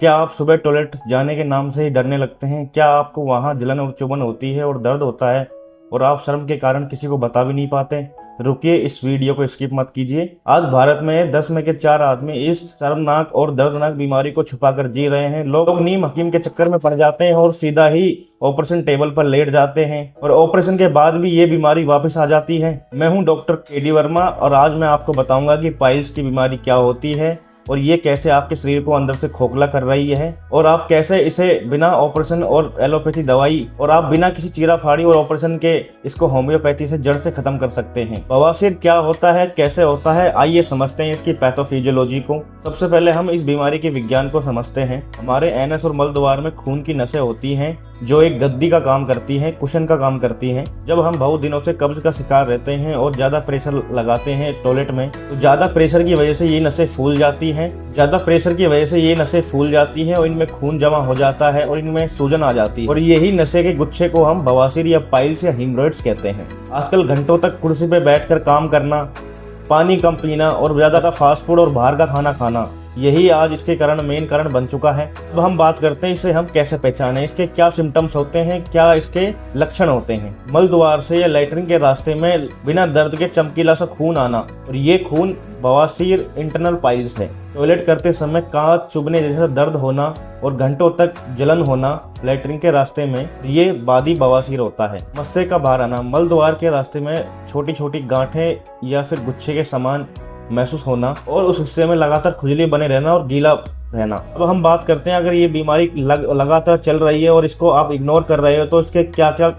क्या आप सुबह टॉयलेट जाने के नाम से ही डरने लगते हैं? क्या आपको वहां जलन और चुभन होती है और दर्द होता है और आप शर्म के कारण किसी को बता भी नहीं पाते? रुकिए, इस वीडियो को स्किप मत कीजिए। आज भारत में 10 में के 4 आदमी इस शर्मनाक और दर्दनाक बीमारी को छुपाकर जी रहे हैं। लोग नीम हकीम के चक्कर में पड़ जाते हैं और सीधा ही ऑपरेशन टेबल पर लेट जाते हैं और ऑपरेशन के बाद भी ये बीमारी वापस आ जाती है। मैं हूं डॉक्टर केडी वर्मा और आज मैं आपको बताऊंगा कि पाइल्स की बीमारी क्या होती है और ये कैसे आपके शरीर को अंदर से खोखला कर रही है और आप कैसे इसे बिना ऑपरेशन और एलोपैथी दवाई और आप बिना किसी चीरा फाड़ी और ऑपरेशन के इसको होम्योपैथी से जड़ से खत्म कर सकते हैं। बवासीर क्या होता है, कैसे होता है, आइए समझते हैं इसकी पैथोफिजियोलॉजी को। सबसे पहले हम इस बीमारी के विज्ञान को समझते हैं। हमारे एनएस और मल द्वार में खून की नसें होती हैं जो एक गद्दी का काम करती हैं, कुशन का काम करती हैं। जब हम बहुत दिनों से कब्ज का शिकार रहते हैं और ज्यादा प्रेशर लगाते हैं टॉयलेट में, तो ज्यादा प्रेशर की वजह से ये नसें फूल जाती हैं। ज्यादा प्रेशर की वजह से ये नसें फूल जाती हैं और इनमें खून जमा हो जाता है और इनमें सूजन आ जाती है और यही नशे के गुच्छे को हम बवासीर या पाइल्स या हीमोरॉइड्स कहते हैं। आजकल घंटों तक कुर्सी पे बैठकर काम करना, पानी कम पीना और ज्यादा फास्ट फूड और बाहर का खाना खाना, यही आज इसके मेन कारण बन चुका है। अब हम बात करते हैं इसे हम कैसे पहचानें, इसके क्या सिम्टम्स होते हैं, क्या इसके लक्षण होते हैं। मल द्वार से या लैट्रिन के रास्ते में बिना दर्द के चमकीला सा खून आना और ये खून बवासीर इंटरनल पाइल्स है। टॉयलेट करते समय कांच चुभने जैसा दर्द होना और घंटों तक जलन होना लैट्रिन के रास्ते में, ये बादी बवासीर होता है। मस्से का बाहर आना, मल द्वार के रास्ते में छोटी छोटी गांठें या फिर गुच्छे के समान महसूस होना और उस हिस्से में लगातार खुजली बने रहना और गीला रहना। अब हम बात करते हैं अगर ये बीमारी लगातार चल रही है और इसको आप इग्नोर कर रहे हो तो इसके क्या क्या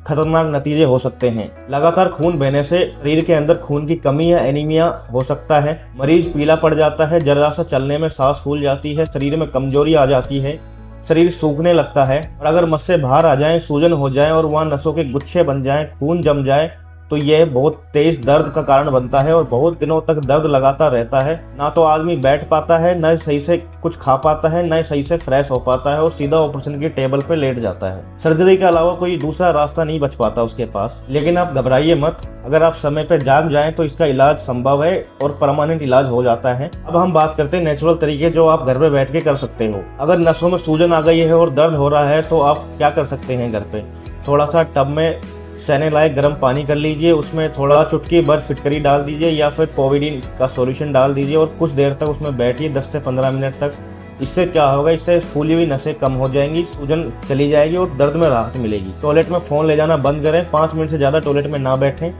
खतरनाक नतीजे हो सकते हैं। लगातार खून बहने से शरीर के अंदर खून की कमी या एनीमिया हो सकता है। मरीज पीला पड़ जाता है, जरा सा चलने में सांस फूल जाती है, शरीर में कमजोरी आ जाती है, शरीर सूखने लगता है और अगर मस्से बाहर आ जाएं, सूजन हो जाए और वहाँ नसों के गुच्छे बन जाएं, खून जम जाए तो यह बहुत तेज दर्द का कारण बनता है और बहुत दिनों तक दर्द लगातार रहता है। ना तो आदमी बैठ पाता है, न सही से कुछ खा पाता है, न सही से फ्रेश हो पाता है और सीधा ऑपरेशन की टेबल पे लेट जाता है। सर्जरी के अलावा कोई दूसरा रास्ता नहीं बच पाता उसके पास। लेकिन आप घबराइए मत, अगर आप समय पे जाग जाएं तो इसका इलाज संभव है और परमानेंट इलाज हो जाता है। अब हम बात करते हैं नेचुरल तरीके जो आप घर पे बैठ के कर सकते हो। अगर नसों में सूजन आ गई है और दर्द हो रहा है तो आप क्या कर सकते हैं घर पे, थोड़ा सा टब में सहने लायक गर्म पानी कर लीजिए, उसमें थोड़ा चुटकी भर फिटकरी डाल दीजिए या फिर पोविडीन का सॉल्यूशन डाल दीजिए और कुछ देर तक उसमें बैठिए, 10 से 15 मिनट तक। इससे क्या होगा, इससे फूली हुई नसें कम हो जाएंगी, सूजन चली जाएगी और दर्द में राहत मिलेगी। टॉयलेट में फ़ोन ले जाना बंद करें, 5 मिनट से ज़्यादा टॉयलेट में ना बैठें।